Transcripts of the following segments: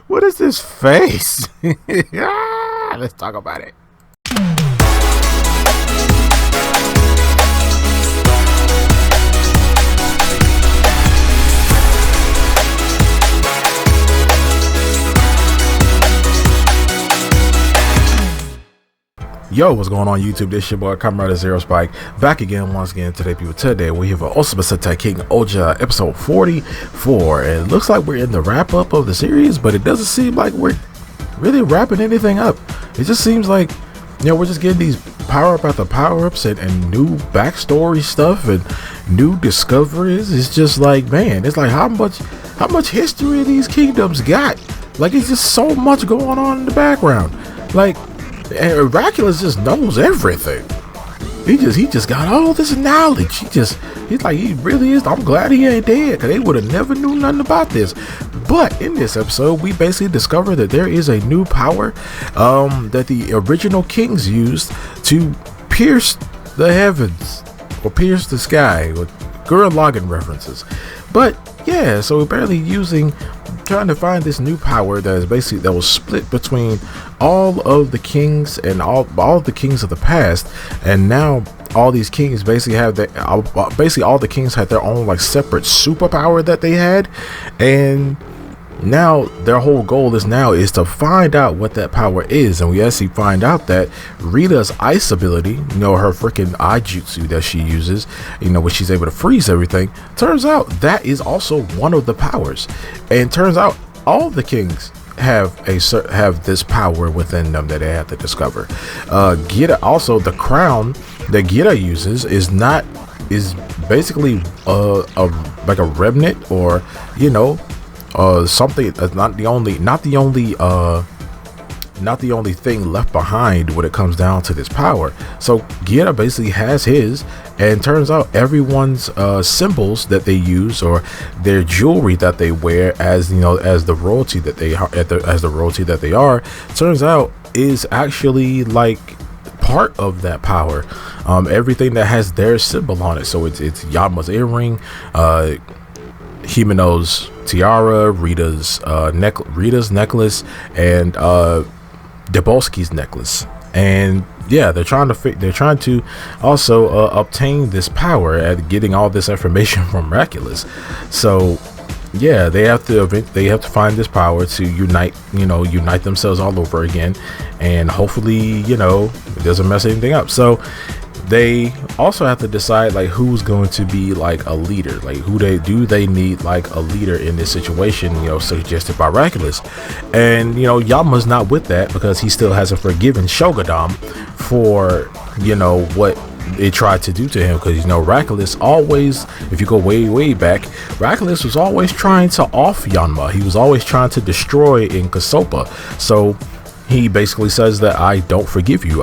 What is this face? Let's talk about it. Yo, what's going on YouTube? This your boy Kamen Zero Spike back again once again today, people. Today we have an Ohsama Sentai King-Ohger episode 44, and it looks like we're in the wrap up of the series, but it doesn't seem like we're really wrapping anything up. It just seems like, you know, we're just getting these power up after power ups and new backstory stuff and new discoveries. It's just like, man, it's like how much history these kingdoms got. Like, it's just so much going on in the background. Like, and Oraculus just knows everything. He just got all this knowledge. He really is. I'm glad he ain't dead, because they would have never knew nothing about this. But in this episode, we basically discover that there is a new power that the original kings used to pierce the heavens or pierce the sky, with Gurren Lagann references. But yeah, so we're barely trying to find this new power that was split between all of the kings and all of the kings of the past, and now all these kings basically have all the kings had their own like separate superpower that they had, and now their whole goal is to find out what that power is. And we actually find out that Rita's ice ability, you know, her freaking eye jutsu that she uses, you know, where she's able to freeze everything, turns out that is also one of the powers. And turns out all the kings have this power within them that they have to discover. Gira, also the crown that Gira uses is basically like a remnant, or you know, something that's not the only thing left behind when it comes down to this power. So Gira basically has his, and turns out everyone's symbols that they use, or their jewelry that they wear, as you know, as the royalty that they are, turns out is actually like part of that power. Everything that has their symbol on it. So it's Yanma's earring, Himeno's tiara, Rita's necklace, and Debolski's necklace. And yeah, they're trying to also obtain this power at getting all this information from Miraculous. So yeah, they have to find this power to unite themselves all over again, and hopefully, you know, it doesn't mess anything up. So they also have to decide like who's going to be like a leader, like they need like a leader in this situation, you know, suggested by Miraculous. And you know, Yama's not with that because he still hasn't forgiven Shogadam for, you know, what they tried to do to him. Because, you know, Miraculous always, if you go way back, Miraculous was always trying to off Yanma. He was always trying to destroy in Kasopa. So he basically says that I don't forgive you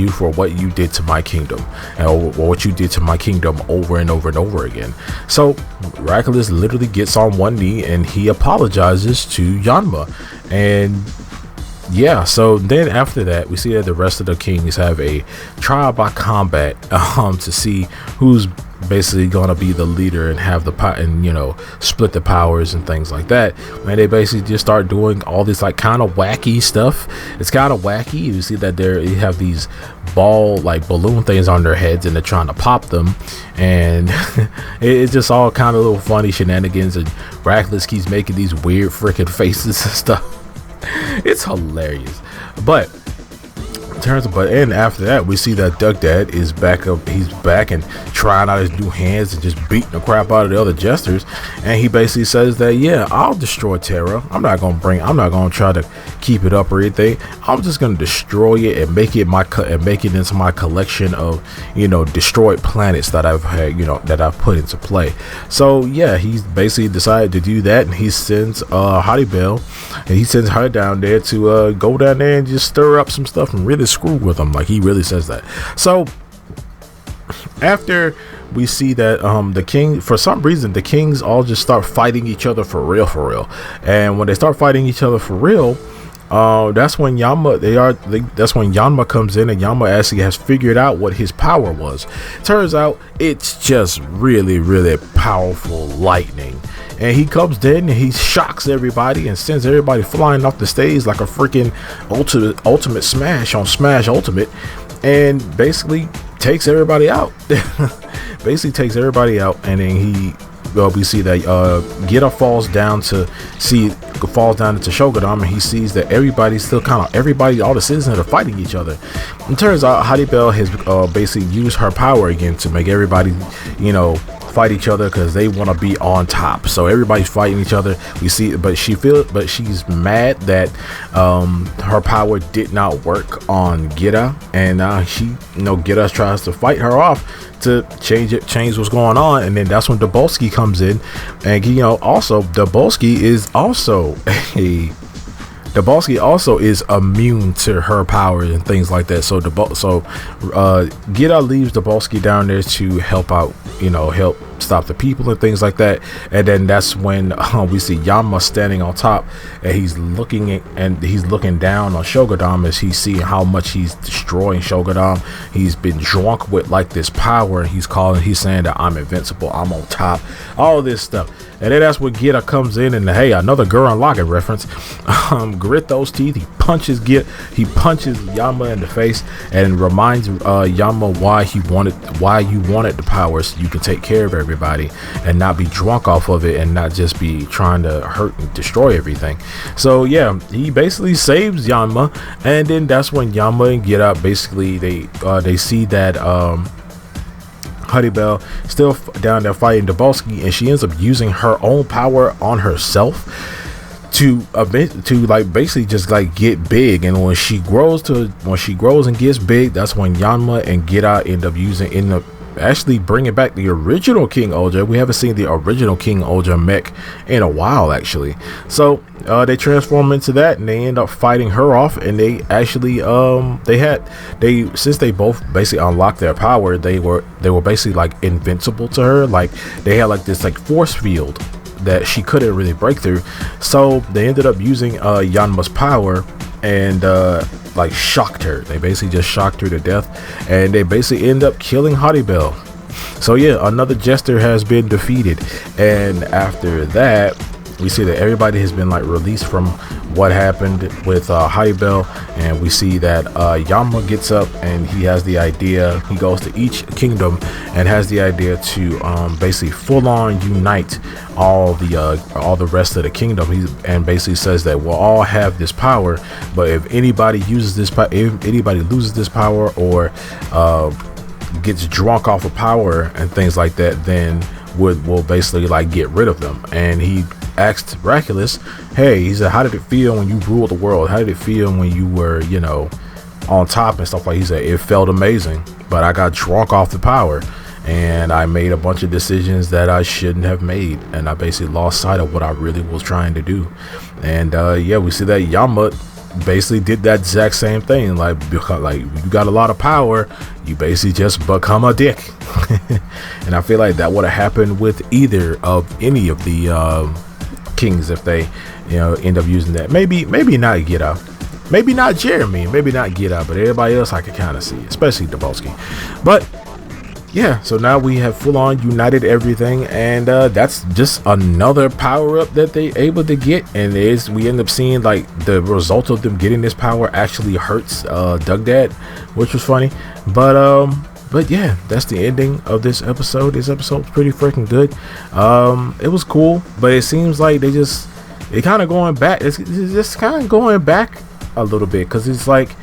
for what you did to my kingdom, or what you did to my kingdom over and over and over again. So Miraculous literally gets on one knee and he apologizes to Yanma. And yeah, so then after that, we see that the rest of the kings have a trial by combat to see who's basically gonna be the leader and have and you know, split the powers and things like that. And they basically just start doing all this like kind of wacky stuff. It's kind of wacky. You see that you have these balloon things on their heads, and they're trying to pop them, and it's just all kind of little funny shenanigans, and Miraculous keeps making these weird freaking faces and stuff. It's hilarious. And after that, we see that Duck Dad is back up. He's back and trying out his new hands and just beating the crap out of the other jesters. And he basically says that, yeah, I'll destroy Terra. I'm not gonna try to keep it up or anything. I'm just gonna destroy it and make it into my collection of, you know, destroyed planets that I've had, you know, that I've put into play. So yeah, he's basically decided to do that, and he sends Hottie Bell, and he sends her down there to go down there and just stir up some stuff and really screw with them. Like, he really says that. So after we see that for some reason the kings all just start fighting each other for real, and when they start fighting each other for real, That's when that's when Yanma comes in, and Yanma actually has figured out what his power was. Turns out it's just really, really powerful lightning. And he comes in and he shocks everybody and sends everybody flying off the stage like a freaking ultimate smash on Smash Ultimate, and basically takes everybody out. And then we see that Gira falls down into Shogadam, and he sees that all the citizens are fighting each other. It turns out Haribel has basically used her power again to make everybody, fight each other because they want to be on top. So everybody's fighting each other. We see, but she's mad that her power did not work on Gira, and Gira tries to fight her off to change what's going on. And then that's when Dabolski comes in, and Dabolski is immune to her powers and things like that. So Gira leaves Dabolski down there to help out, help stop the people and things like that. And then that's when we see Yanma standing on top, and he's looking down on Shogadam as he's seeing how much he's destroying Shogadam. He's been drunk with like this power, and he's saying that I'm invincible, I'm on top, all this stuff. And then that's when Gira comes in, and hey, another Gurren Lagann reference. Grit those teeth. He punches Yanma in the face and reminds Yanma why you wanted the power, so you can take care of everybody and not be drunk off of it and not just be trying to hurt and destroy everything. So yeah, he basically saves Yanma, and then that's when Yanma and Gira basically they see that Haribel still down there fighting Dabolski, and she ends up using her own power on herself to basically just like get big. And when she grows and gets big, that's when Yanma and Gira end up actually bringing back the original King-Ohger. We haven't seen the original King-Ohger mech in a while, actually. So they transform into that, and they end up fighting her off. And they actually since they both basically unlocked their power, they were basically like invincible to her. Like they had like this like force field that she couldn't really break through. So they ended up using Yanma's power and shocked her. They basically just shocked her to death, and they basically end up killing Haribel. So yeah, another jester has been defeated, and after that we see that everybody has been like released from what happened with Haribel, and we see that Yanma gets up and he has the idea. He goes to each kingdom and has the idea to basically full on unite all the rest of the kingdom. And basically says that we'll all have this power, but if anybody loses this power or gets drunk off of power and things like that, then we'll basically like get rid of them. And he asked Draculus, hey, he said, how did it feel when you ruled the world? How did it feel when you were, on top and stuff like that? He said, it felt amazing, but I got drunk off the power, and I made a bunch of decisions that I shouldn't have made, and I basically lost sight of what I really was trying to do. And yeah, we see that Yanma basically did that exact same thing. Because you got a lot of power, you basically just become a dick. And I feel like that would have happened with any of the kings if they end up using that. Maybe not Gira, maybe not Jeremy, maybe not Gira, but everybody else I could kind of see, especially Dabolski. But yeah, so now we have full on united everything, and that's just another power up that they able to get. And we end up seeing like the result of them getting this power actually hurts Dugdad, which was funny. But yeah, that's the ending of this episode. This episode's pretty freaking good. It was cool, but it seems like it's kind of going back. It's just kind of going back a little bit, because it's like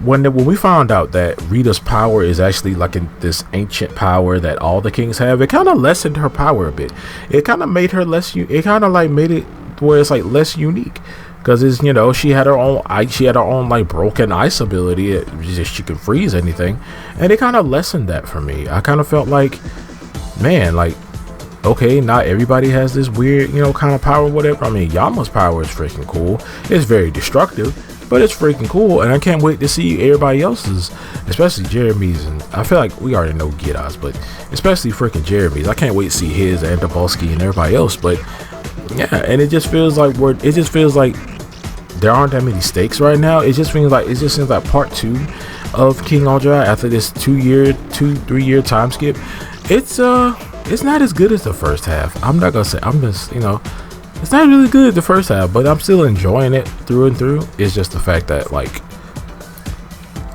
when we found out that Rita's power is actually like this ancient power that all the kings have, it kind of lessened her power a bit. It kind of made her less. It kind of like made it where it's like less unique. Because it's, she had her own like broken ice ability. She can freeze anything, and it kind of lessened that for me. I kind of felt like, man, like, okay, not everybody has this weird, kind of power, whatever. I mean, Yama's power is freaking cool. It's very destructive, but it's freaking cool, and I can't wait to see everybody else's, especially Jeremy's. And I feel like we already know Gira's, but especially freaking Jeremy's. I can't wait to see his and Dabolski and everybody else. But yeah, and it just feels like there aren't that many stakes right now. It just seems like part 2 of King-Ohger after this 3 year time skip. It's not as good as the first half. I'm not gonna say, I'm just, it's not really good the first half, but I'm still enjoying it through and through. It's just the fact that, like,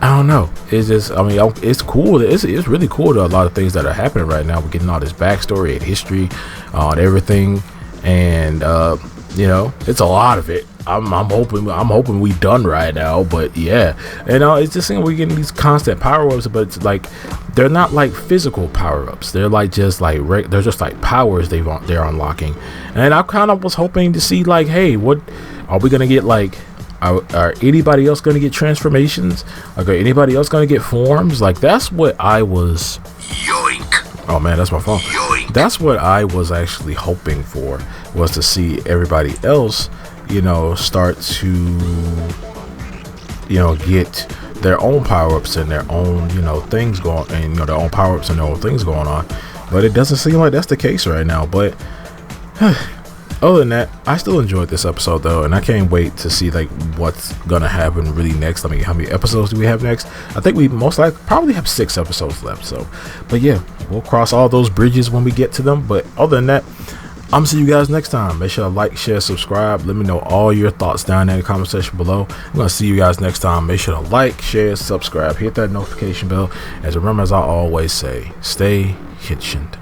I don't know. It's just, it's cool. It's really cool to a lot of things that are happening right now. We're getting all this backstory and history on everything, and it's a lot of it. I'm hoping we done right now, but yeah, it's just we're getting these constant power-ups, but it's like they're not like physical power-ups. They're like just like they're just like powers they're unlocking, and I kind of was hoping to see, like, hey, what are we gonna get? Like, are anybody else gonna get transformations? Like, are anybody else gonna get forms? Like, that's what I was. Yoink! Oh man, that's my phone. Yoink! That's what I was actually hoping for, was to see everybody else, start to, get their own power-ups and their own, things going, and their own power-ups and their own things going on. But it doesn't seem like that's the case right now. But other than that, I still enjoyed this episode though, and I can't wait to see like what's gonna happen really next. I mean, how many episodes do we have next? I think we most likely probably have 6 episodes left. So, but yeah, we'll cross all those bridges when we get to them. But other than that, I'm gonna see you guys next time. Make sure to like, share, subscribe. Let me know all your thoughts down in the comment section below. I'm gonna see you guys next time. Make sure to like, share, subscribe, hit that notification bell. As remember, as I always say, stay kitchened.